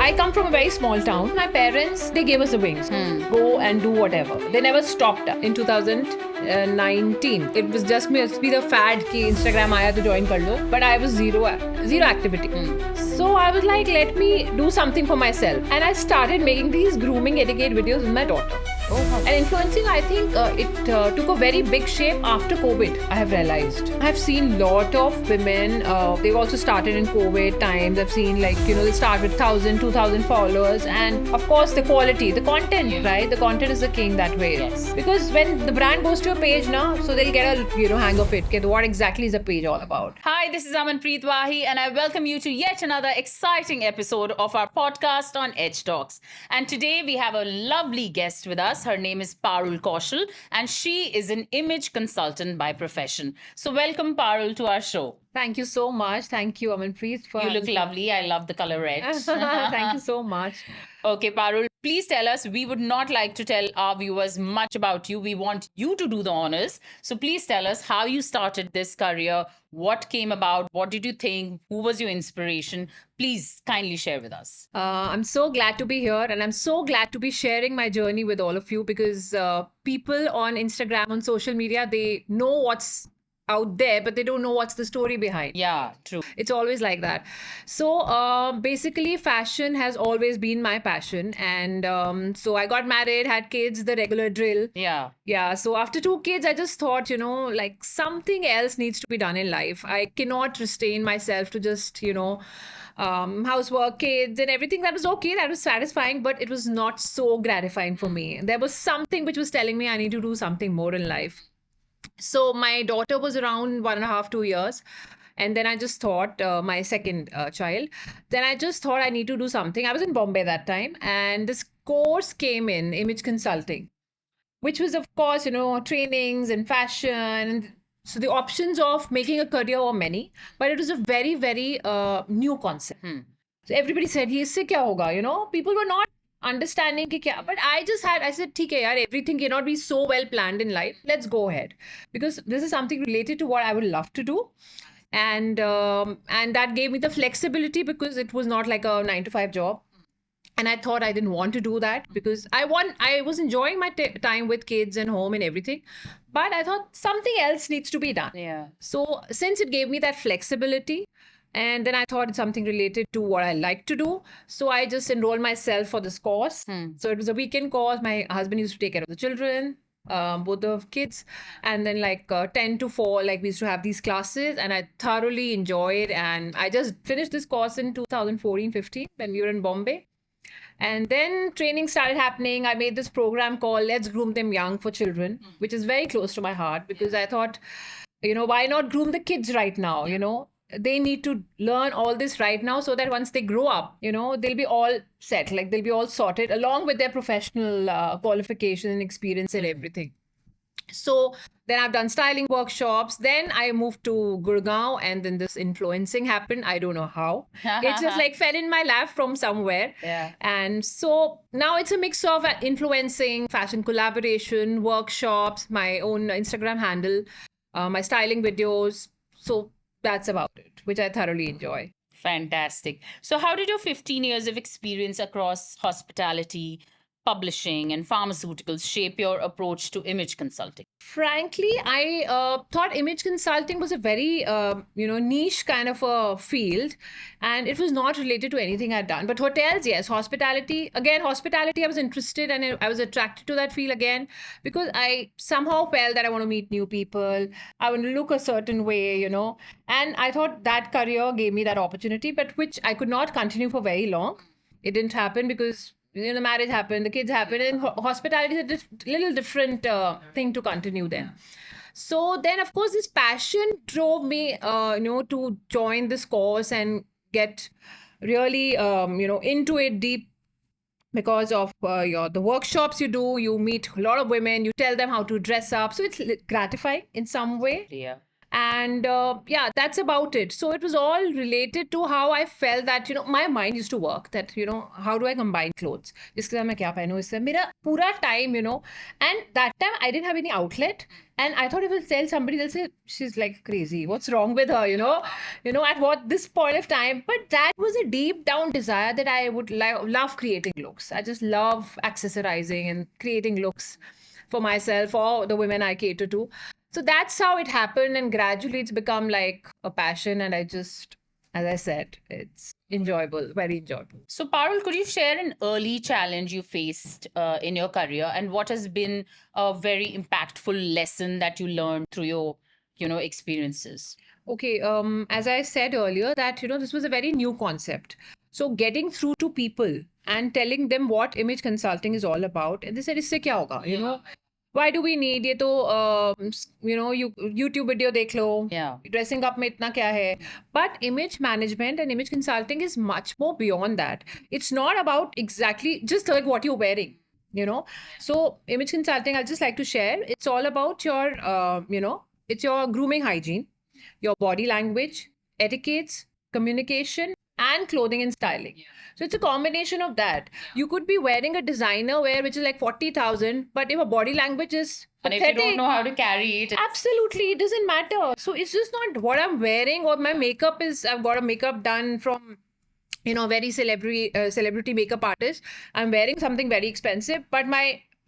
I come from a very small town. My parents, they gave us the wings. Go and do whatever. They never stopped in 2019. It was just me the fad ki Instagram aaya to join kar lo. But I was zero activity. So I was like, let me do something for myself. And I started making these grooming etiquette videos with my daughter. And influencing, I think it took a very big shape after COVID, I have realized. I've seen lot of women, they've also started in COVID times. I've seen they start with 1,000, 2,000 followers. And of course, the quality, the content, right? The content is the king that way. Yes. Because when the brand goes to a page now, so they'll get a hang of it. Okay, what exactly is the page all about? Hi, this is Amanpreet Wahi, and I welcome you to yet another exciting episode of our podcast on Edge Talks. And today we have a lovely guest with us. Her name is Parul Kaushal, and she is an image consultant by profession. So welcome, Parul, to our show. Thank you so much. Thank you, Amanpreet. You look lovely. I love the color red. Thank you so much. Okay, Parul, please tell us. We would not like to tell our viewers much about you. We want you to do the honors. So please tell us how you started this career, what came about, what did you think, who was your inspiration? Please kindly share with us. I'm so glad to be here, and I'm so glad to be sharing my journey with all of you because people on Instagram, on social media, they know what's out there, but they don't know what's the story behind. Yeah, true. It's always like that. So basically, fashion has always been my passion. And so I got married, had kids, the regular drill. Yeah. Yeah. So after 2 kids, I just thought, something else needs to be done in life. I cannot restrain myself to just, housework, kids, and everything. That was okay. That was satisfying, but it was not so gratifying for me. There was something which was telling me I need to do something more in life. So my daughter was around 1.5, 2 years. And then I just thought, my second child, then I just thought I need to do something. I was in Bombay that time. And this course came in, image consulting, which was, of course, trainings and fashion. And so the options of making a career were many. But it was a very, very new concept. So everybody said, "Ye isse kya hoga?" People were not understanding ki kya, but I said, "ठीक है यार, everything cannot be so well planned in life. Let's go ahead," because this is something related to what I would love to do, and that gave me the flexibility because it was not like a 9 to 5 job, and I thought I didn't want to do that because I was enjoying my time with kids and home and everything, but I thought something else needs to be done. Yeah. So since it gave me that flexibility. And then I thought it's something related to what I like to do. So I just enrolled myself for this course. So it was a weekend course. My husband used to take care of the children, both the kids. And then 10 to 4, we used to have these classes. And I thoroughly enjoyed. And I just finished this course in 2014-15 when we were in Bombay. And then training started happening. I made this program called Let's Groom Them Young for Children, which is very close to my heart because I thought, why not groom the kids right now, They need to learn all this right now so that once they grow up, they'll be all set, they'll be all sorted along with their professional qualification and experience and everything. So then I've done styling workshops. Then I moved to Gurgaon and then this influencing happened. I don't know how. It just fell in my lap from somewhere. Yeah. And so now it's a mix of influencing, fashion collaboration, workshops, my own Instagram handle, my styling videos. So that's about it, which I thoroughly enjoy. Fantastic. So how did your 15 years of experience across hospitality, publishing, and pharmaceuticals shape your approach to image consulting? Frankly, I thought image consulting was a very, niche kind of a field, and it was not related to anything I'd done. But hotels, yes. Hospitality, I was interested and I was attracted to that field again because I somehow felt that I want to meet new people. I want to look a certain way, and I thought that career gave me that opportunity, but which I could not continue for very long. It didn't happen because the marriage happened, the kids happened, and hospitality is a little different thing to continue then. So then, of course, this passion drove me, to join this course and get really, into it deep because of the workshops you do. You meet a lot of women, you tell them how to dress up. So it's gratifying in some way. Yeah. And yeah, that's about it. So it was all related to how I felt that, my mind used to work, that, how do I combine clothes? इसके साथ मैं क्या पहनूं, इससे मेरा पूरा time, and that time I didn't have any outlet. And I thought if I tell somebody, they'll say, she's like crazy. What's wrong with her, at what this point of time. But that was a deep down desire that I would love creating looks. I just love accessorizing and creating looks for myself or the women I cater to. So that's how it happened. And gradually it's become like a passion. And I just, as I said, it's enjoyable, very enjoyable. So, Parul, could you share an early challenge you faced in your career, and what has been a very impactful lesson that you learned through your, experiences? Okay, as I said earlier, that this was a very new concept. So getting through to people and telling them what image consulting is all about, and they said, "इससे क्या होगा?" Why do we need ये तो you YouTube video देख लो, Yeah. dressing up में इतना क्या है? But image management and image consulting is much more beyond that. It's not about exactly just like what you're wearing. So image consulting, I'll just like to share. It's all about your it's your grooming hygiene, your body language, etiquettes, communication, and clothing and styling. So it's a combination of that. You could be wearing a designer wear which is like 40,000, but if a body language is And if you don't pathetic, know how to carry it, absolutely, it doesn't matter. So it's just not what I'm wearing, or my makeup is, I've got a makeup done from very celebrity makeup artist. I'm wearing something very expensive, but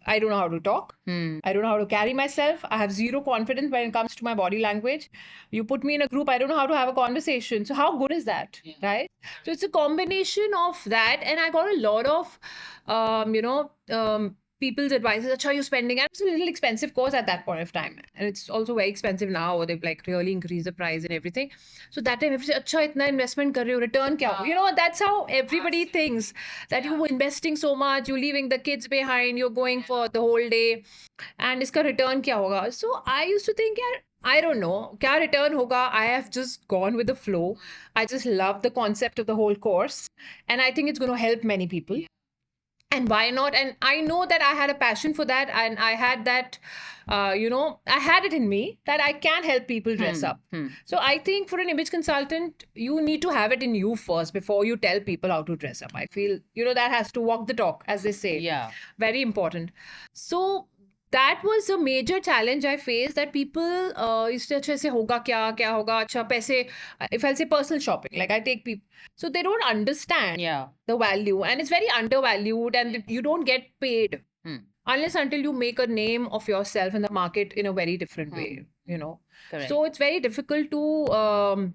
I don't know how to talk. I don't know how to carry myself. I have zero confidence when it comes to my body language. You put me in a group, I don't know how to have a conversation. So how good is that, right? So it's a combination of that, and I got a lot of, people's advices. Acha, you're spending, and it's a little expensive course at that point of time, and it's also very expensive now. Or they've like really increased the price and everything. So that time, if you say, "Acha, itna investment kar rahe ho, return kya ho?" That's how everybody thinks, that you're investing so much, you're leaving the kids behind, you're going for the whole day, and iska return kya hoga? So I used to think, yeah, I don't know, kya return hoga? I have just gone with the flow. I just love the concept of the whole course, and I think it's going to help many people. And why not? And I know that I had a passion for that, and I had that, I had it in me that I can help people dress up. So I think for an image consultant, you need to have it in you first before you tell people how to dress up. I feel, that has to walk the talk, as they say. Yeah. Very important. So that was a major challenge I faced, that people इससे अच्छे से होगा क्या होगा, अच्छा पैसे, if I'll say personal shopping, like I take people, so they don't understand the value, and it's very undervalued, and you don't get paid unless until you make a name of yourself in the market in a very different way, Correct. So it's very difficult to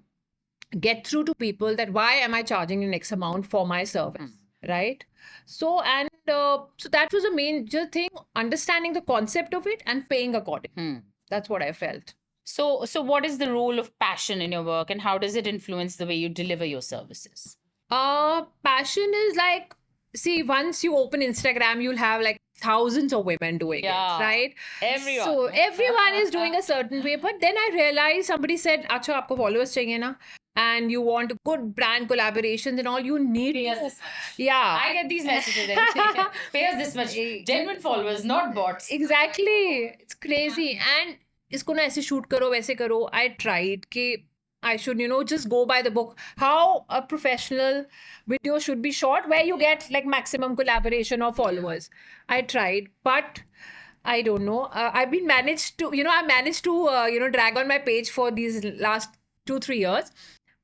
get through to people that why am I charging an X amount for my service, right? So so that was a major thing, understanding the concept of it and paying accordingly. That's what I felt. So what is the role of passion in your work, and how does it influence the way you deliver your services? Passion is like, see, once you open Instagram, you'll have like thousands of women doing it, right? Everyone. So everyone is doing a certain way. But then I realized, somebody said, "Acha, aapko followers chahiye na? And you want good brand collaborations and all, you need Pay us this much. Yeah. I get these messages every day. Pay us this much. Genuine followers, not bots. Exactly. It's crazy. And इसको ना ऐसे shoot करो, वैसे करो. I tried कि I should, just go by the book. How a professional video should be shot, where you get like maximum collaboration or followers. I tried, but I don't know. I managed to drag on my page for these last 2-3 years.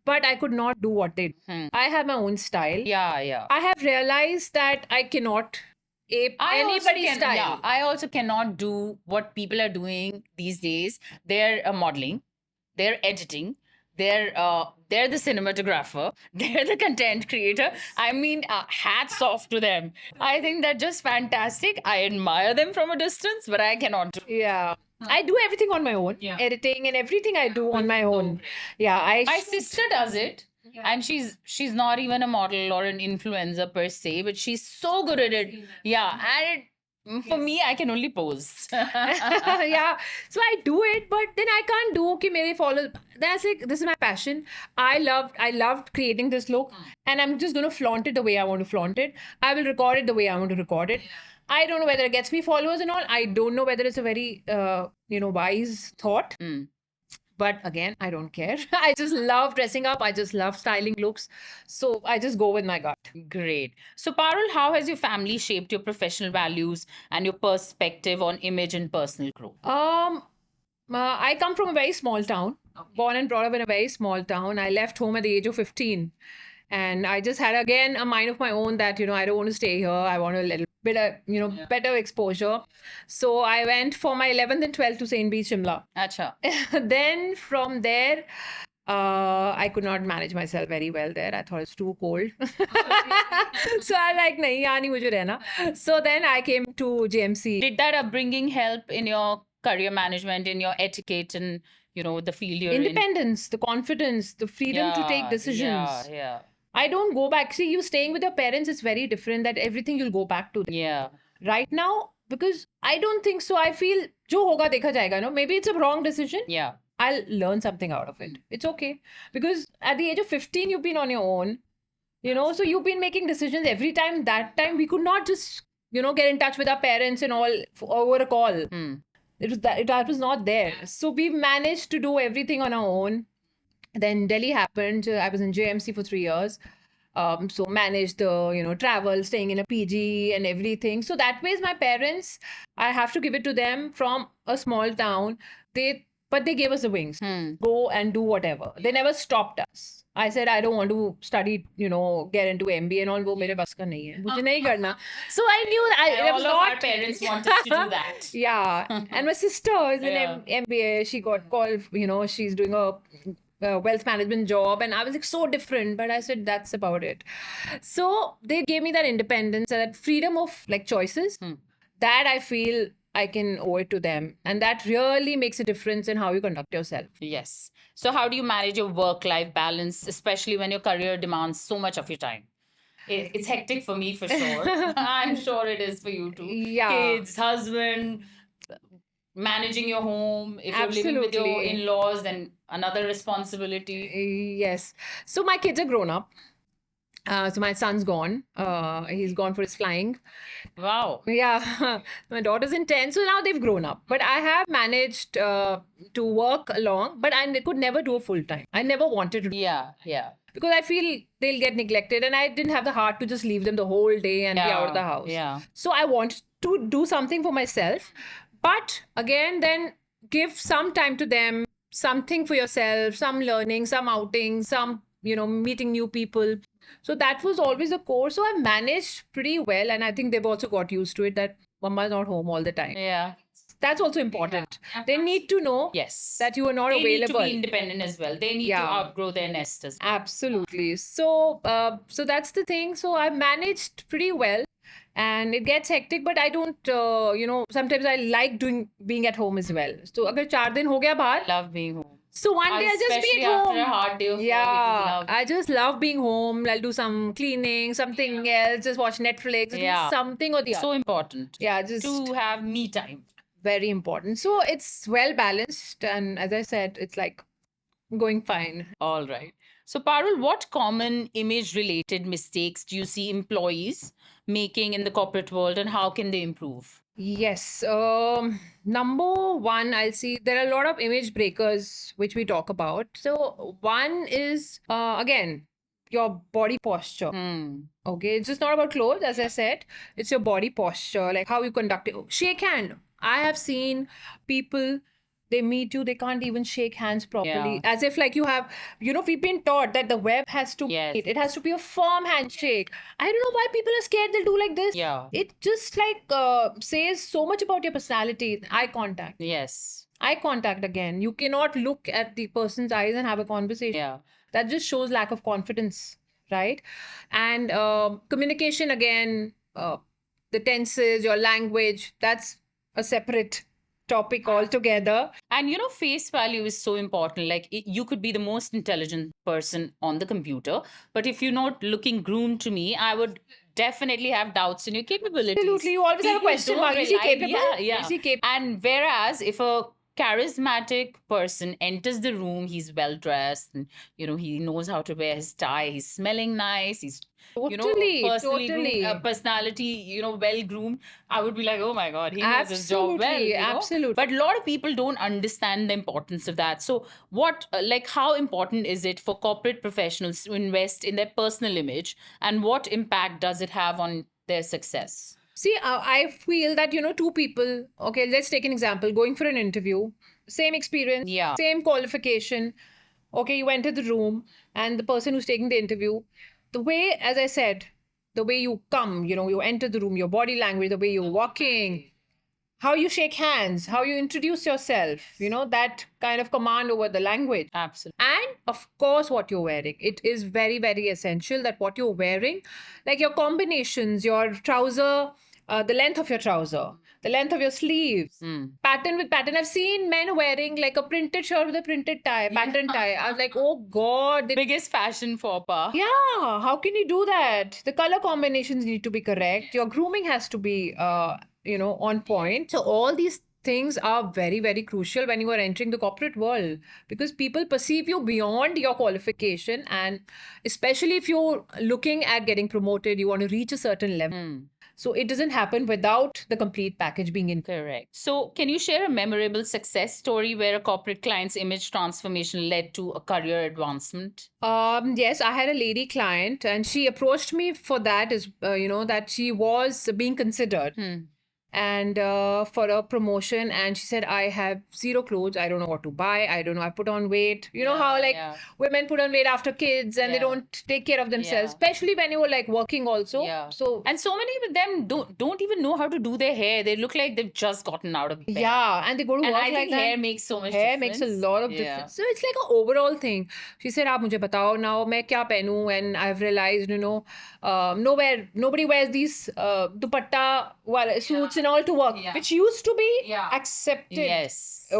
But I could not do what they do. I have my own style. Yeah. I have realized that I cannot ape anybody's style. Yeah, I also cannot do what people are doing these days. They're modeling, they're editing, they're the cinematographer, they're the content creator. I mean, hats off to them. I think they're just fantastic. I admire them from a distance, but I cannot do. Yeah. I do everything on my own. Editing and everything I do on my own. Yeah, my sister does it. And she's not even a model or an influencer per se, but she's so good at it. Yeah, and for me, I can only pose. Yeah, so I do it, but then I can't do okay, mere followers. That's like, this is my passion. I loved creating this look, and I'm just gonna flaunt it the way I want to flaunt it. I will record it the way I want to record it. I don't know whether it gets me followers and all. I don't know whether it's a very wise thought. But again, I don't care. I just love dressing up. I just love styling looks. So I just go with my gut. Great. So, Parul, how has your family shaped your professional values and your perspective on image and personal growth? I come from a very small town, born and brought up in a very small town. I left home at the age of 15. And I just had again a mind of my own that, I don't want to stay here. I want a little bit of, better exposure. So I went for my 11th and 12th to St. Beach, Shimla. Acha. Then from there, I could not manage myself very well there. I thought it's too cold. So I like, nahi, yahan nahi mujhe rehna. So then I came to JMC. Did that upbringing help in your career management, in your etiquette, and the field you're in? Independence, the confidence, the freedom to take decisions. Yeah. I don't go back. See, you staying with your parents is very different. That everything you'll go back to them. Yeah. Right now, because I don't think so. I feel jo hoga dekha jayega, no? Maybe it's a wrong decision. Yeah. I'll learn something out of it. It's okay. Because at the age of 15, you've been on your own. So you've been making decisions every time. That time, we could not just, get in touch with our parents and all over a call. That was not there. So we managed to do everything on our own. Then Delhi happened. I was in JMC for 3 years. So managed the, travel, staying in a PG and everything. So that way, my parents, I have to give it to them from a small town. But they gave us the wings. Go and do whatever. They never stopped us. I said, I don't want to study, get into MBA and all. वो मेरे बस का नहीं है. मुझे नहीं करना. So I knew that all of our parents wanted to do that. Yeah. And my sister is in MBA. She got called, she's doing a wealth management job, and I was like so different, but I said that's about it. So they gave me that independence and that freedom of like choices that I feel I can owe it to them, and that really makes a difference in how you conduct yourself. Yes. So how do you manage your work-life balance, especially when your career demands so much of your time? It's hectic for me for sure. I'm sure it is for you too. Yeah. Kids, husband, managing your home. If you're living with your Absolutely. in-laws, then another responsibility. Yes. So my kids are grown up. So my son's gone. He's gone for his flying. Wow. Yeah. My daughter's in 10. So now they've grown up. But I have managed to work along, but I could never do a full time. I never wanted to. Yeah. Because I feel they'll get neglected, and I didn't have the heart to just leave them the whole day and be out of the house. Yeah. So I wanted to do something for myself. But again, then give some time to them, something for yourself, some learning, some outing, some, meeting new people. So that was always the core. So I've managed pretty well. And I think they've also got used to it that Mama's not home all the time. Yeah. That's also important. They need to know Yes. that you are not They need to available. be independent as well. They need to Yeah. outgrow their nest as well. Absolutely. So, so that's the thing. So I've managed pretty well, and it gets hectic, but I don't, sometimes I like being at home as well. So, agar 4 din ho gaya bahar, Love being home. so one day I'll just Especially be at home. after a hard day of work, Yeah, love. I just love being home. I'll do some cleaning, something else, just watch Netflix, Yeah. do something or the other. So important Yeah, just to have me time. very important. So it's well balanced, and as I said, it's like going fine. All right. So, Parul, what common image-related mistakes do you see employees making in the corporate world, and how can they improve? Yes. Number one, I'll see there are a lot of image breakers which we talk about. So one is again your body posture. Okay, it's just not about clothes, as I said. It's your body posture, like how you conduct it. Shake hand. I have seen people. They meet you, they can't even shake hands properly. Yeah. As if like you have, we've been taught that the web has to Yes. it has to be a firm handshake. I don't know why people are scared they'll do like this. Yeah. It just like says so much about your personality. Eye contact. Yes. Eye contact again. You cannot look at the person's eyes and have a conversation. Yeah. That just shows lack of confidence, right? And communication again, the tenses, your language, that's a separate topic altogether. And face value is so important. Like you could be the most intelligent person on the computer, but if you're not looking groomed to me, I would definitely have doubts in your capabilities. Absolutely. You always have a People question don't mark. Is he rely- capable? Yeah. Is he capable? And whereas if a charismatic person enters the room, he's well dressed, and he knows how to wear his tie, he's smelling nice, he's Totally, personally groomed, totally. personality, well groomed, I would be like, oh my god, he knows his job well, Absolutely, absolutely. but a lot of people don't understand the importance of that. So what like how important is it for corporate professionals to invest in their personal image, and what impact does it have on their success? See, I feel that, two people, okay, let's take an example, going for an interview, same experience, Yeah. same qualification. Okay, you enter the room, and the person who's taking the interview, the way, as I said, the way you come, you enter the room, your body language, the way you're walking, how you shake hands, how you introduce yourself, that kind of command over the language. Absolutely. And of course, what you're wearing. It is very, very essential that what you're wearing, like your combinations, your trouser, the length of your trouser, the length of your sleeves, pattern with pattern. I've seen men wearing like a printed shirt with a printed tie, pattern tie. I was like, oh God. Biggest fashion faux pas. Yeah, how can you do that? The color combinations need to be correct. Your grooming has to be, on point. So all these things are very, very crucial when you are entering the corporate world, because people perceive you beyond your qualification. And especially if you're looking at getting promoted, you want to reach a certain level. So it doesn't happen without the complete package being in. Correct. So can you share a memorable success story where a corporate client's image transformation led to a career advancement? Yes, I had a lady client, and she approached me for that, that she was being considered. And for a promotion, and she said, I have zero clothes, I don't know what to buy, I don't know, I put on weight. You know how women put on weight after kids, and they don't take care of themselves, especially when you were like working also. So and so many of them don't even know how to do their hair. They look like they've just gotten out of bed. Yeah, and they go to and work I like think that. hair makes so much Hair difference. makes a lot of difference. So it's like an overall thing. She said, "आप मुझे बताओ now मैं क्या पहनूं?" And I've realized, nobody wears these dupatta suits and all to work, which used to be accepted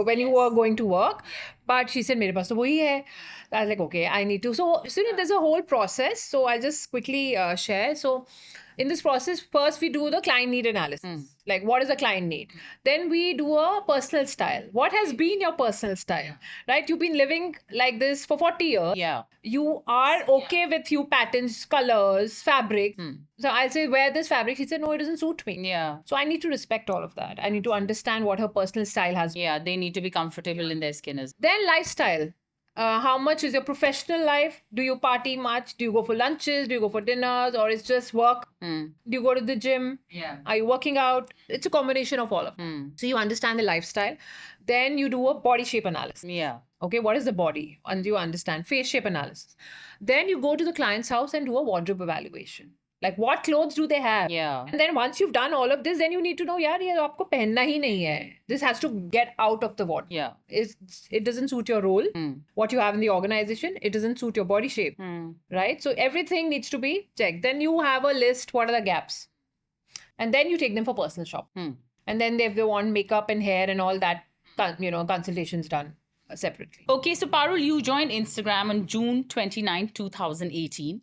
when you were going to work. But she said, मेरे पास तो वही है. I was like, okay, I need to. So there's a whole process. So I'll just quickly share. So in this process, first we do the client need analysis. Like, what does the client need? Then we do a personal style. What has been your personal style? Right? You've been living like this for 40 years. Yeah. You are okay with few patterns, colors, fabric. So I'll say, wear this fabric. She said, no, it doesn't suit me. Yeah. So I need to respect all of that. I need to understand what her personal style has. Yeah, they need to be comfortable in their skin as well. Then lifestyle. How much is your professional life? Do you party much? Do you go for lunches? Do you go for dinners? Or it's just work? Do you go to the gym? Yeah. Are you working out? It's a combination of all of them. So you understand the lifestyle. Then you do a body shape analysis. Yeah. Okay, what is the body? And you understand face shape analysis. Then you go to the client's house and do a wardrobe evaluation. Like, what clothes do they have? Yeah. And then once you've done all of this, then you need to know, yaar, ye aapko pehenna hi nahi hai. This has to get out of the wardrobe. Yeah. It doesn't suit your role. What you have in the organization, it doesn't suit your body shape. Right? So everything needs to be checked. Then you have a list, what are the gaps? And then you take them for personal shop. And then if they want makeup and hair and all that, consultations done separately. Okay, so Parul, you joined Instagram on June 29, 2018.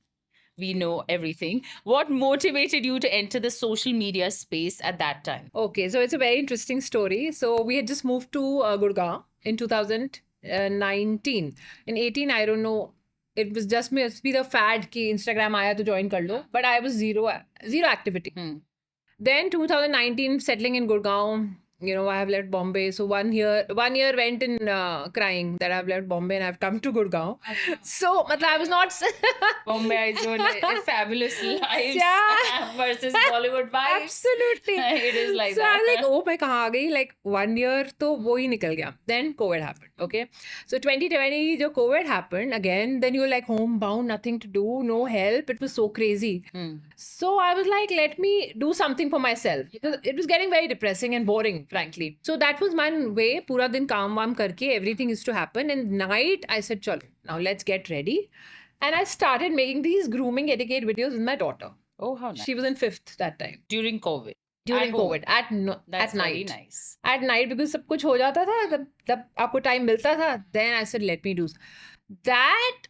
We know everything. What motivated you to enter the social media space at that time? Okay, so it's a very interesting story. So we had just moved to Gurgaon in 2019. In 18, I don't know. It was just be the fad ki Instagram aaya to join kar lo. But I was zero activity. Then 2019, settling in Gurgaon. I have left Bombay. So 1 year went in crying that I've left Bombay and I've come to Gurgaon. So, I was not... Bombay is a fabulous life versus Bollywood vibes. Absolutely. It is like so that. I'm like, oh, मैं कहाँ आ गई? Like 1 year तो वो ही निकल गया. Then COVID happened. Okay. So 2020, जो COVID happened again, then you were like homebound, nothing to do, no help. It was so crazy. So I was like, let me do something for myself. Because it was getting very depressing and boring, frankly. So that was my way. Pura din kaam waam karke, everything used to happen. And night, I said, chalo, now let's get ready. And I started making these grooming etiquette videos with my daughter. Oh, how nice. She was in 5th that time. During COVID. During COVID. At night. Very nice. At night, because सब कुछ हो जाता था, तब आपको time मिलता था. Then I said, let me do that.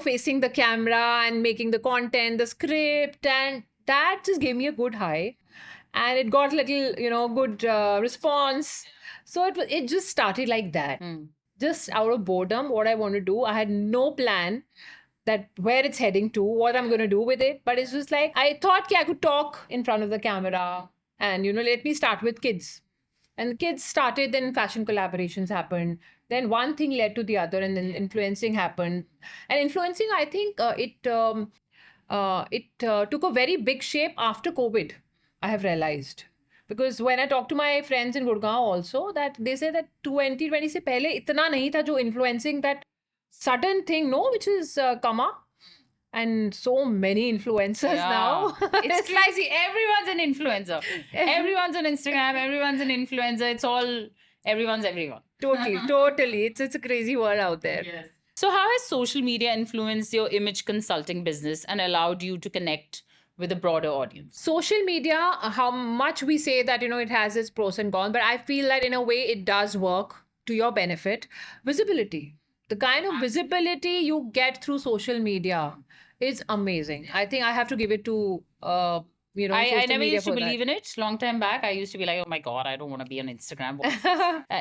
Facing the camera and making the content, the script, and that just gave me a good high. And it got little, good response. So it just started like that. Hmm. Just out of boredom, what I want to do. I had no plan that where it's heading to, what I'm going to do with it. But it's just like, I thought I could talk in front of the camera and, let me start with kids. And the kids started, then fashion collaborations happened. Then one thing led to the other, and then influencing happened. And influencing, I think it took a very big shape after COVID, I have realized. Because when I talk to my friends in Gurgaon also, that they say that 2020 se pehle itna nahi tha jo influencing, that sudden thing, no, which is come up. And so many influencers now. It's crazy. Everyone's an influencer. Everyone's on Instagram. Everyone's an influencer. It's all everyone's everyone. Totally. It's a crazy world out there. Yes. So, how has social media influenced your image consulting business and allowed you to connect with a broader audience? Social media, how much we say that, it has its pros and cons, but I feel that in a way it does work to your benefit. Visibility. The kind of visibility you get through social media is amazing. I think I have to give it to, I social never media used to for that. believe in it. Long time back, I used to be like, oh my God, I don't want to be on Instagram.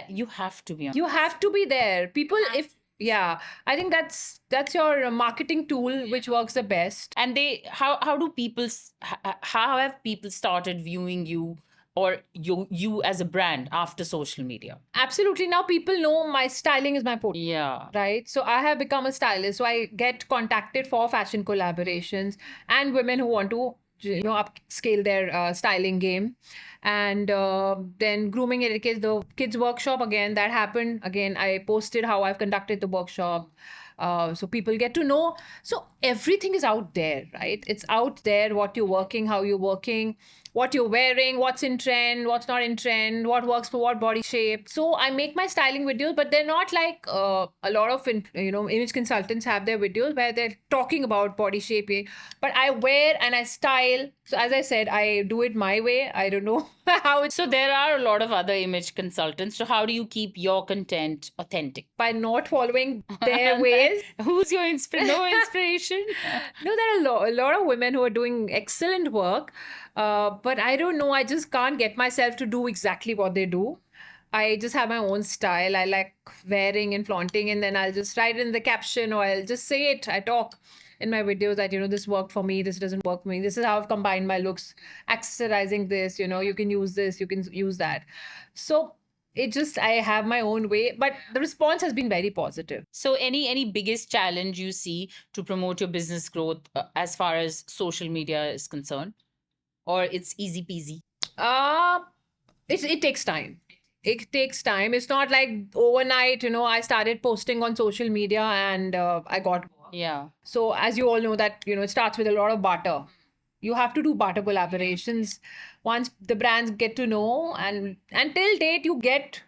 You have to be on. You have to be there. People, I think that's your marketing tool which works the best. And how do people how have people started viewing you or you as a brand after social media? Absolutely. Now people know my styling is my portfolio. Yeah. Right. So I have become a stylist. So I get contacted for fashion collaborations and women who want to, upscale their styling game. And then grooming etiquette, the kids workshop, again, that happened. Again, I posted how I've conducted the workshop. So people get to know. So everything is out there, right? It's out there, what you're working, how you're working, what you're wearing, what's in trend, what's not in trend, what works for what body shape. So I make my styling videos, but they're not like a lot of, image consultants have their videos where they're talking about body shape. But I wear and I style. So as I said, I do it my way. I don't know how it's So there are a lot of other image consultants. So how do you keep your content authentic? by not following their ways. Who's your no inspiration? No, there are a lot of women who are doing excellent work, but I don't know. I just can't get myself to do exactly what they do. I just have my own style. I like wearing and flaunting, and then I'll just write in the caption or I'll just say it. I talk in my videos that, this worked for me, this doesn't work for me. This is how I've combined my looks, accessorizing this, you can use this, you can use that. So I have my own way, but the response has been very positive. So any biggest challenge you see to promote your business growth as far as social media is concerned, or it's easy peasy? It takes time. It takes time. It's not like overnight, I started posting on social media and I got. Yeah. So as you all know that, it starts with a lot of barter. You have to do barter collaborations. Once the brands get to know, and until date you get,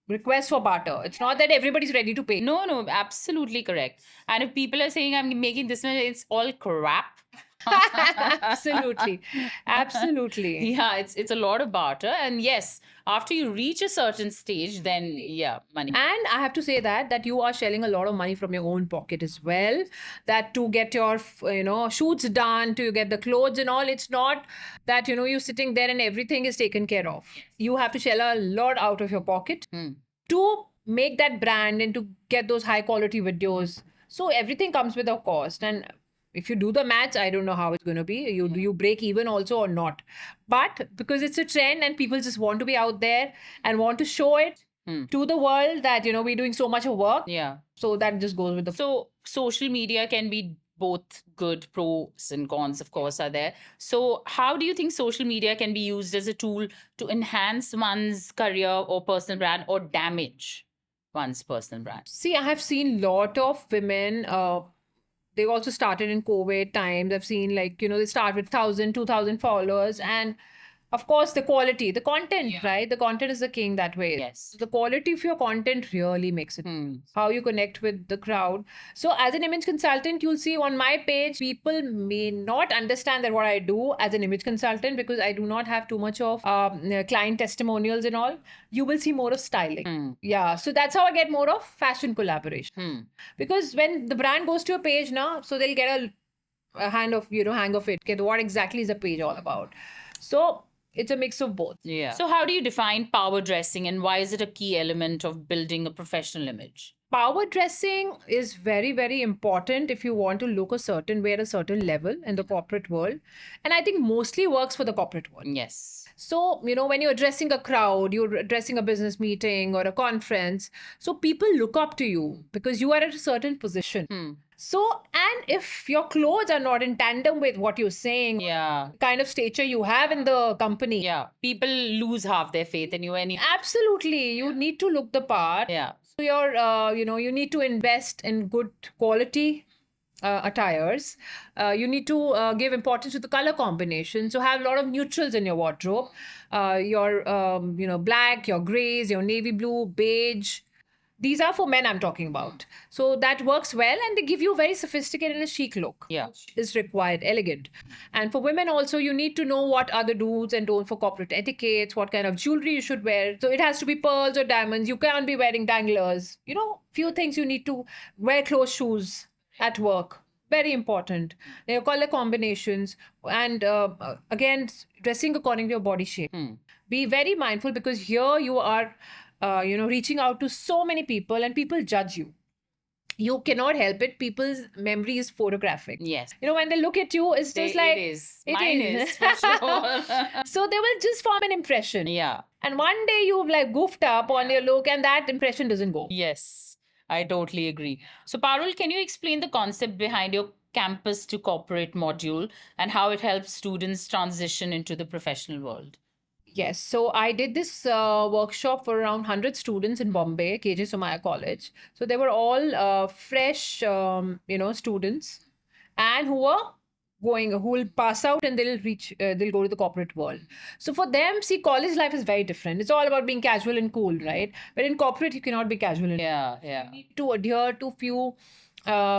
requests for barter. It's not that everybody's ready to pay. No, absolutely correct. And if people are saying I'm making this one, it's all crap. Absolutely. Yeah, it's a lot of barter. And yes, after you reach a certain stage, then yeah, money. And I have to say that you are shelling a lot of money from your own pocket as well. That to get your, shoots done, to get the clothes and all, it's not that, you're sitting there and everything is taken care of. You have to shell a lot out of your pocket to make that brand and to get those high quality videos. So everything comes with a cost. And if you do the maths, I don't know how it's going to be. You break even also or not. But because it's a trend and people just want to be out there and want to show it to the world that, we're doing so much of work. Yeah. So that just goes with the... So social media can be both good, pros and cons, of course, are there. So how do you think social media can be used as a tool to enhance one's career or personal brand, or damage one's personal brand? See, I have seen a lot of women... they also started in COVID times. I've seen they start with 1,000, 2,000 followers. And of course, the quality, the content, right? The content is the king that way. Yes. The quality of your content really makes it. How you connect with the crowd. So as an image consultant, you'll see on my page, people may not understand that what I do as an image consultant, because I do not have too much of client testimonials and all. You will see more of styling. Yeah. So that's how I get more of fashion collaboration. Because when the brand goes to your page now, so they'll get a hang of it. Okay, what exactly is the page all about? So It's a mix of both. Yeah. So, how do you define power dressing and why is it a key element of building a professional image? Power dressing is very, very important if you want to look a certain way at a certain level in the corporate world. And I think mostly works for the corporate world. Yes. So, when you're addressing a crowd, you're addressing a business meeting or a conference, so people look up to you because you are at a certain position. So, and if your clothes are not in tandem with what you're saying, Yeah. kind of stature you have in the company, Yeah. People lose half their faith in you anyway. absolutely, you need to look the part. Yeah. So you need to invest in good quality attires. You need to give importance to the color combination. So have a lot of neutrals in your wardrobe. Your black, your grays, your navy blue, beige. These are for men I'm talking about. So that works well and they give you a very sophisticated and a chic look. Yeah. Is required, elegant. And for women also, you need to know what are the do's and don'ts for corporate etiquettes, what kind of jewelry you should wear. So it has to be pearls or diamonds. You can't be wearing danglers. Few things you need to wear closed shoes at work. Very important. Your color combinations. And again, dressing according to your body shape. Be very mindful because here you are, reaching out to so many people and people judge you. You cannot help it. People's memory is photographic. Yes. When they look at you, it's just like... It is. It Mine is. is, for sure. So they will just form an impression. Yeah. And one day you've like goofed up on your look and that impression doesn't go. Yes, I totally agree. So, Parul, can you explain the concept behind your campus to corporate module and how it helps students transition into the professional world? Yes, so I did this workshop for around 100 students in Bombay, KJ Somaya College. So they were all fresh, students and who will pass out and they'll go to the corporate world. So for them, see, college life is very different. It's all about being casual and cool, right? But in corporate, you cannot be casual and Yeah. You need to adhere to few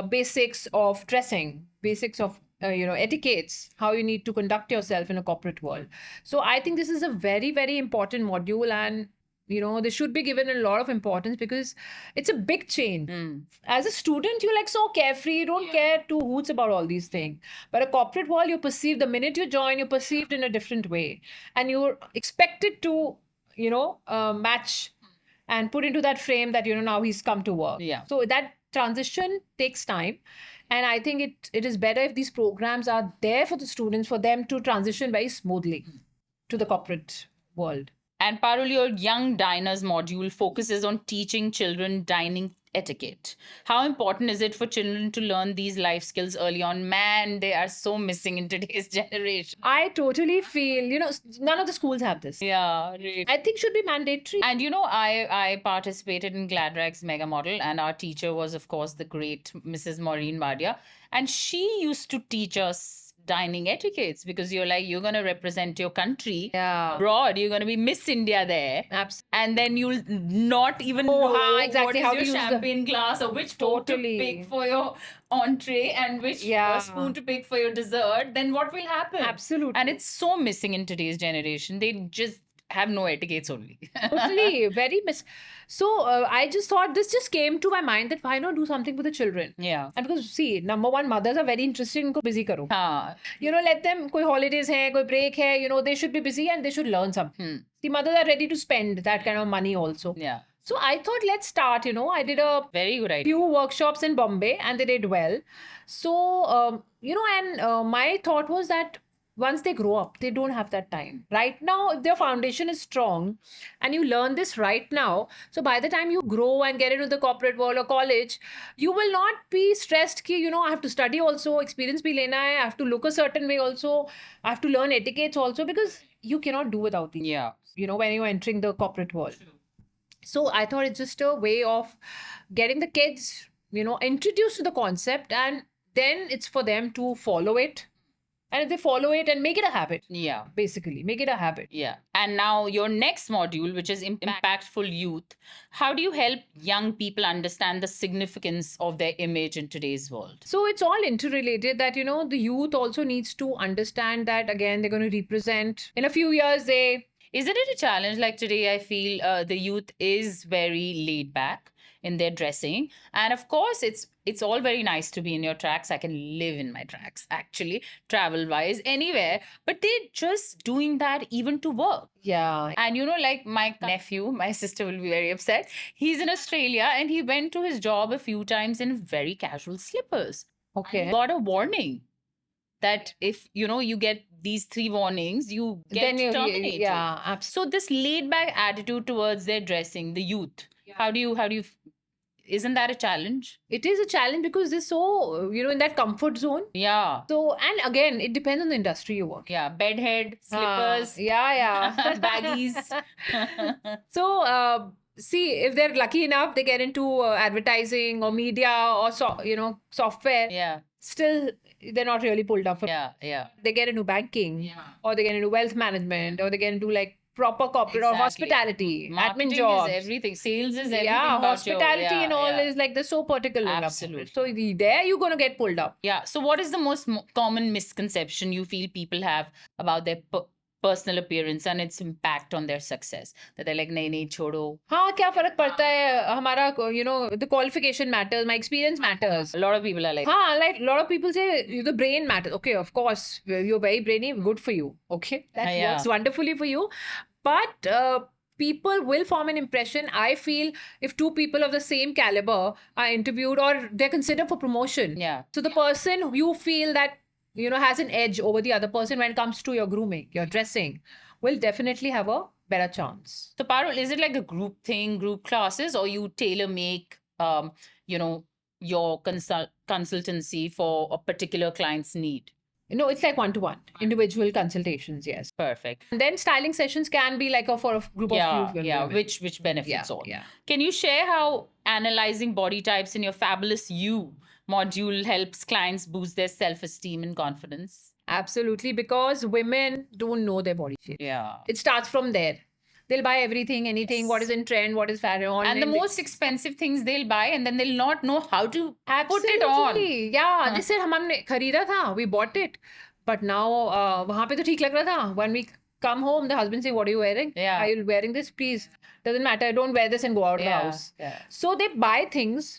basics of dressing, basics of etiquettes, how you need to conduct yourself in a corporate world. So I think this is a very, very important module and they should be given a lot of importance because it's a big change. As a student, you're like so carefree, you don't care two hoots about all these things. But a corporate world, you're perceived, the minute you join, you're perceived in a different way. And you're expected to, match and put into that frame that, now he's come to work. Yeah. So that transition takes time. And I think it is better if these programs are there for the students, for them to transition very smoothly to the corporate world. And Parul, your Young Diners module focuses on teaching children dining etiquette. How important is it for children to learn these life skills early on? Man, they are so missing in today's generation. I totally feel, none of the schools have this. Yeah, really. I think should be mandatory. And I participated in Gladrag's Mega Model, and our teacher was, of course, the great Mrs. Maureen Badia. And she used to teach us dining etiquettes because you're going to represent your country abroad. You're going to be Miss India there. Absolutely. And then you'll not even know exactly what how is to your use champagne glass or which fork to pick for your entree and which spoon to pick for your dessert. Then what will happen? Absolutely. And it's so missing in today's generation. They just have no etiquettes only. Totally, very So I just thought this just came to my mind that why not do something for the children? Yeah. And because see, number one, mothers are very interested in busy karo. Haan. Let them, koi holidays hai, koi break hai, they should be busy and they should learn something. The mothers are ready to spend that kind of money also. Yeah. So I thought, let's start, I did a very good idea. Few workshops in Bombay and they did well. So, my thought was that once they grow up, they don't have that time. Right now, if their foundation is strong and you learn this right now, so by the time you grow and get into the corporate world or college, you will not be stressed ki, I have to study also, experience bhi lena hai, I have to look a certain way also, I have to learn etiquettes also because you cannot do without these. Yeah. When you're entering the corporate world. So I thought it's just a way of getting the kids, introduced to the concept and then it's for them to follow it. And if they follow it and make it a habit. Yeah. Basically, make it a habit. Yeah. And now your next module, which is Impactful Youth. How do you help young people understand the significance of their image in today's world? So it's all interrelated that, the youth also needs to understand that, again, they're going to represent. In a few years, Isn't it a challenge? Like today, I feel the youth is very laid back. in their dressing. And of course, it's all very nice to be in your tracks. I can live in my tracks, actually, travel wise, anywhere. But they're just doing that even to work. Yeah. And like my nephew, my sister will be very upset. He's in Australia and he went to his job a few times in very casual slippers. Okay. Got a warning that if you get these 3 warnings, you get Then you, terminated. yeah, absolutely. So this laid back attitude towards their dressing, the youth, how do you isn't that a challenge? It is a challenge because they're so, in that comfort zone. Yeah. So, and again, it depends on the industry you work in. Yeah, bedhead, slippers, Yeah. baggies. So, see, if they're lucky enough, they get into advertising or media or software. Yeah, Still, they're not really pulled up for. yeah. They get into banking, or they get into wealth management, or they get into like proper corporate or Exactly. hospitality, Marketing admin jobs. is everything. Sales is everything. Yeah, about hospitality your, and all is like they're so particular. about it. Absolutely. So there you're gonna get pulled up. Yeah. So, what is the most common misconception you feel people have about their personal appearance and its impact on their success? That they're like, nahi, chodo. हाँ, क्या फर्क पड़ता है हमारा, the qualification matters, my experience matters. A lot of people are like, हाँ, like a lot of people say the brain matters. Okay, of course, you're very brainy, good for you. Okay, that Yeah. works wonderfully for you. But people will form an impression. I feel if 2 people of the same caliber are interviewed or they're considered for promotion. Yeah. So the person you feel that, has an edge over the other person when it comes to your grooming, your dressing, will definitely have a better chance. So, Parul, is it like a group thing, group classes, or you tailor make, your consultancy for a particular client's need? It's like one-to-one, individual consultations, yes. Perfect. And then styling sessions can be like for a group of few women. Which benefits all. Yeah. Can you share how analyzing body types in your Fabulous You module helps clients boost their self-esteem and confidence? Absolutely, because women don't know their body shape. Yeah. It starts from there. They'll buy everything, anything, what is in trend, what is fashion. And the most expensive things they'll buy, and then they'll not know how to put it on. Absolutely. Yeah, they said हमने खरीदा था, we bought it, but now वहाँ पे तो ठीक लग रहा था. When we come home, the husband say, "What are you wearing? Yeah. Are you wearing this? Please, doesn't matter. Don't wear this and go out of the house." Yeah. So they buy things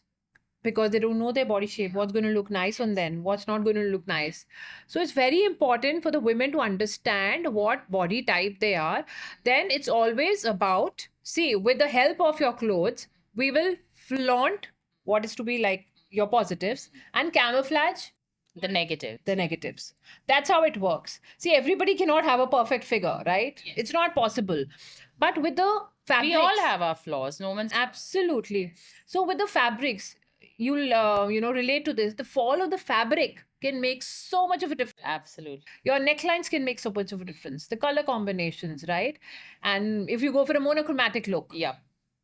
because they don't know their body shape, what's going to look nice on them, what's not going to look nice. So it's very important for the women to understand what body type they are. Then it's always about, see, with the help of your clothes, we will flaunt what is to be like your positives and camouflage The negative. the negatives. That's how it works. See, everybody cannot have a perfect figure, right? Yes. It's not possible. But with the fabrics, We all have our flaws. No one's absolutely. So with the fabrics, you'll relate to this. The fall of the fabric can make so much of a difference. absolutely. Your necklines can make so much of a difference. The color combinations, right? And if you go for a monochromatic look, Yeah.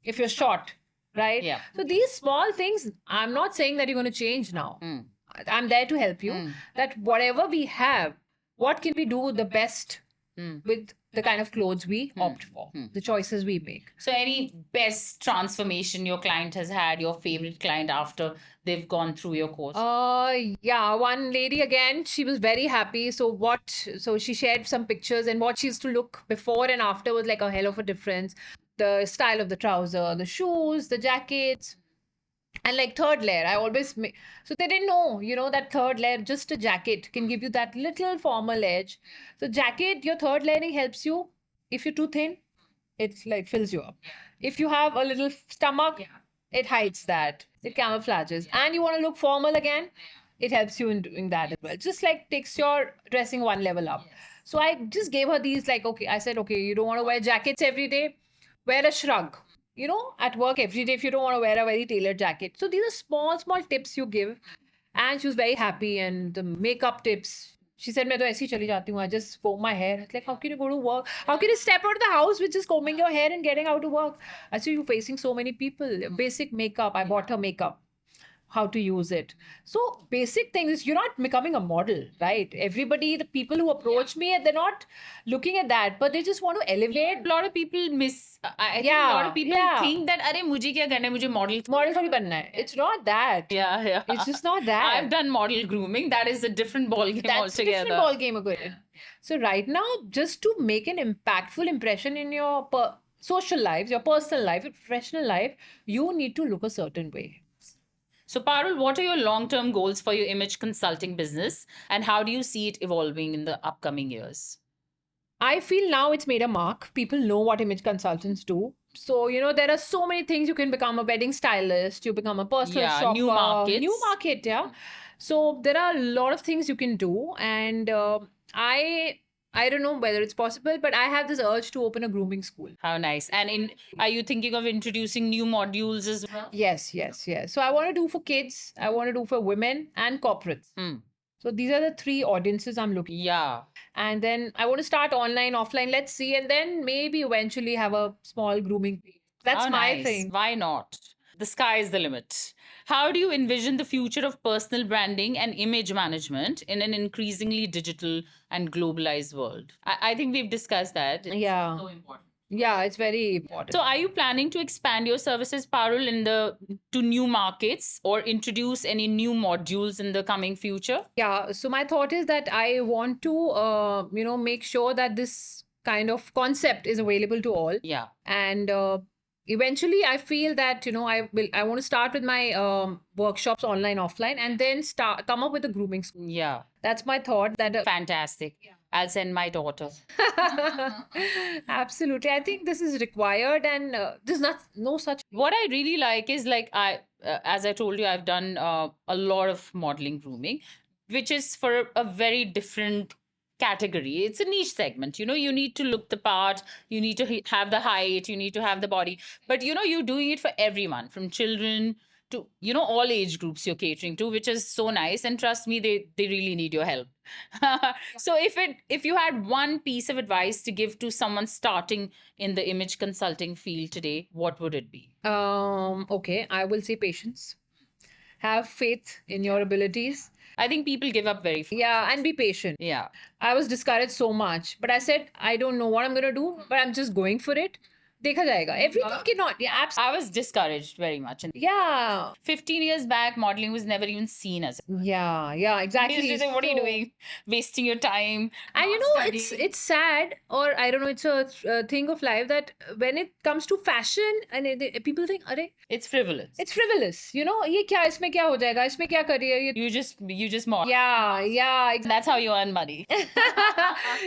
if you're short, right? Yeah. So these small things, I'm not saying that you're going to change now. Mm. I'm there to help you. That whatever we have, what can we do the best with the kind of clothes we opt for, the choices we make. So, any best transformation your client has had, your favorite client after they've gone through your course? Yeah, one lady again, she was very happy. So she shared some pictures and what she used to look before and after was like a hell of a difference. The style of the trouser, the shoes, the jackets. And like third layer, I always make, so they didn't know, that third layer, just a jacket can give you that little formal edge. So jacket, your third layering helps you. If you're too thin, it like fills you up. If you have a little stomach, it hides that. It camouflages. And you want to look formal again, it helps you in doing that as well. Just like takes your dressing one level up. So I just gave her these I said, okay, you don't want to wear jackets every day, wear a shrug. At work every day if you don't want to wear a very tailored jacket. So these are small tips you give. And she was very happy. And the makeup tips, she said, मैं तो ऐसे ही चली जाती हूँ. I just comb my hair. It's like, how can you go to work? How can you step out of the house with just combing your hair and getting out to work? I said, you're facing so many people. Basic makeup. I bought her makeup. How to use it. So basic things, you're not becoming a model, right? Everybody, the people who approach me, they're not looking at that, but they just want to elevate. A lot of people I think a lot of people think that, अरे मुझे क्या करना है, मुझे model थोड़ी बनना है. It's not that. Yeah. It's just not that. I've done model grooming. That is a different ball game That's altogether. a different ball game again. So right now, just to make an impactful impression in your social lives, your personal life, your professional life, you need to look a certain way. So, Parul, what are your long term goals for your image consulting business and how do you see it evolving in the upcoming years? I feel now it's made a mark. People know what image consultants do. So, there are so many things. You can become a wedding stylist, you become a personal Yeah, shopper, new markets. new market, yeah. So there are a lot of things you can do, and I don't know whether it's possible, but I have this urge to open a grooming school. How nice. And are you thinking of introducing new modules as well? Yes, yes, yes. So I want to do for kids, I want to do for women and corporates. Hmm. So these are the three audiences I'm looking. Yeah. And then I want to start online, offline, let's see, and then maybe eventually have a small grooming page. That's How my nice. thing. Why not? The sky is the limit. How do you envision the future of personal branding and image management in an increasingly digital and globalized world? I think we've discussed that. It's Yeah. so important. Yeah, it's very important. So, are you planning to expand your services, Parul, to new markets or introduce any new modules in the coming future? Yeah, so my thought is that I want to, make sure that this kind of concept is available to all. Yeah. And eventually, I feel that, I want to start with my workshops online, offline, and then come up with a grooming school. Yeah. That's my thought. That Fantastic. I'll send my daughter. absolutely, I think this is required, and there's no such. What I really like is as I told you, I've done a lot of modeling grooming, which is for a very different category. It's a niche segment. You need to look the part, you need to have the height, you need to have the body, but you're doing it for everyone, from children to all age groups you're catering to, which is so nice. And trust me, they really need your help. So if you had one piece of advice to give to someone starting in the image consulting field today, what would it be? Okay, I will say patience. Have faith in your abilities. I think people give up very fast. Yeah, and be patient. Yeah. I was discouraged so much, but I said, I don't know what I'm going to do, but I'm just going for it. Dekha jayega. Everything cannot. Yeah, absolutely. I was discouraged very much. And Yeah. 15 years back, modeling was never even seen as. Yeah, exactly. They used to say, what are you So- doing? Wasting your time. And it's sad, or I don't know, it's a thing of life that when it comes to fashion, and people think, "Arey, It's frivolous. it's frivolous." ये क्या इसमें क्या हो जाएगा? इसमें क्या करिए? You just model. Yeah, That's how you earn money.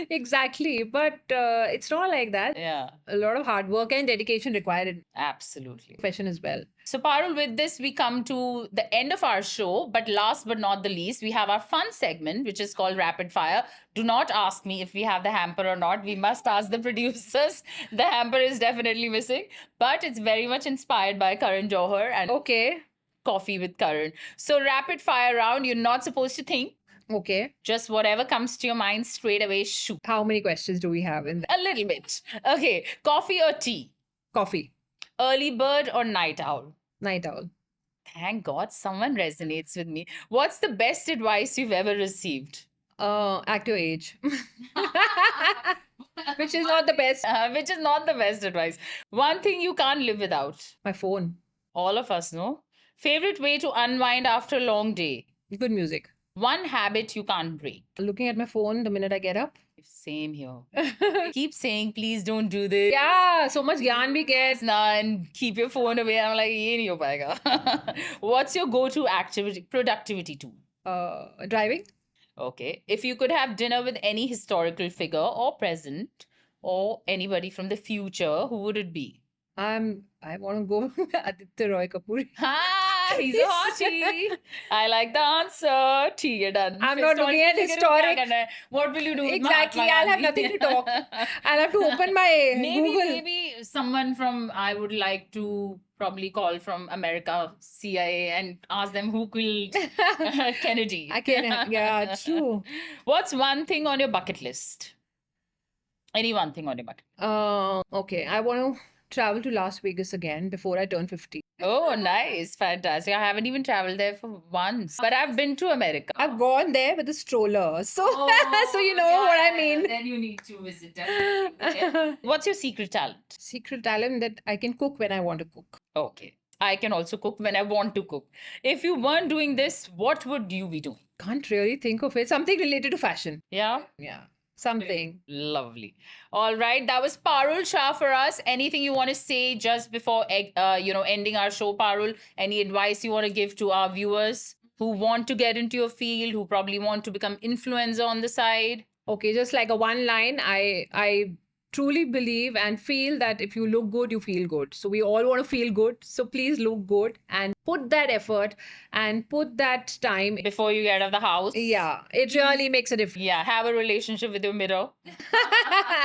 exactly. But it's not like that. Yeah, A lot of hard work and dedication required in absolutely. profession as well. So, Parul, with this, we come to the end of our show. But last but not the least, we have our fun segment, which is called Rapid Fire. Do not ask me if we have the hamper or not. We must ask the producers. The hamper is definitely missing, but it's very much inspired by Karan Johar and Okay. Coffee with Karan. So, rapid fire round, you're not supposed to think. Okay. Just whatever comes to your mind, straight away, shoot. How many questions do we have in that? A little bit. Okay. Coffee or tea? Coffee. Early bird or night owl? Night owl. Thank God someone resonates with me. What's the best advice you've ever received? Act your age. Which is not the best. Which is not the best advice. One thing you can't live without. My phone. All of us know. Favorite way to unwind after a long day. Good music. One habit you can't break. Looking at my phone the minute I get up. Same here. Keep saying, please don't do this. Yeah, so much gyan bhi get. And keep your phone away. I'm like, ye nahi ho payega. What's your go-to productivity tool? Driving. Okay. If you could have dinner with any historical figure or present or anybody from the future, who would it be? I want to go with Aditya Roy Kapoor. Ah, he's a hottie. I like the answer. ठीक है, done. I'm not looking at Historical figure को क्या historic- करना है? What will you do? with Exactly, Mahatma I'll have Gandhi? nothing to talk. I'll have to open my Google. Maybe someone from, I would like to probably call from America, CIA, and ask them who killed Kennedy. I can, yeah, true. What's one thing on your bucket list? Any one thing on your bucket? Okay, I want to travel to Las Vegas again before I turn 50. Oh, nice. Fantastic. I haven't even traveled there for once, but I've been to America. I've gone there with a stroller, so so you know what I mean. Then you need to visit. What's your secret talent? Secret talent that I can cook when I want to cook. Okay. I can also cook when I want to cook. If you weren't doing this, what would you be doing? Can't really think of it. Something related to fashion. Yeah. Yeah. something. Lovely. All right, that was Parul Shah for us. Anything you want to say just before ending our show, Parul? Any advice you want to give to our viewers who want to get into your field, who probably want to become influencer on the side? Okay, just like a one line, I truly believe and feel that if you look good, you feel good. So we all want to feel good. So please look good and put that effort and put that time. Before you get out of the house. Yeah, it really makes a difference. Yeah, have a relationship with your mirror.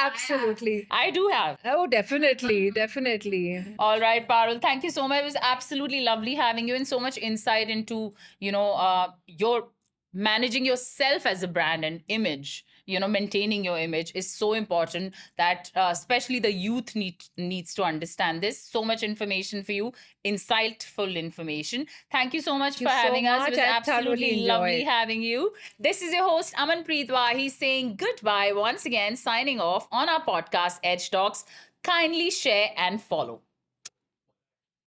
Absolutely. I do have. Oh, definitely, definitely. All right, Parul, thank you so much. It was absolutely lovely having you and so much insight into, your managing yourself as a brand and image. Maintaining your image is so important that especially the youth needs to understand this. So much information for you, insightful information. Thank you so much for you so having us. It much. was I absolutely thoroughly lovely enjoyed. having you. This is your host, Amanpreet Wahi, saying goodbye once again, signing off on our podcast, Edge Talks. Kindly share and follow.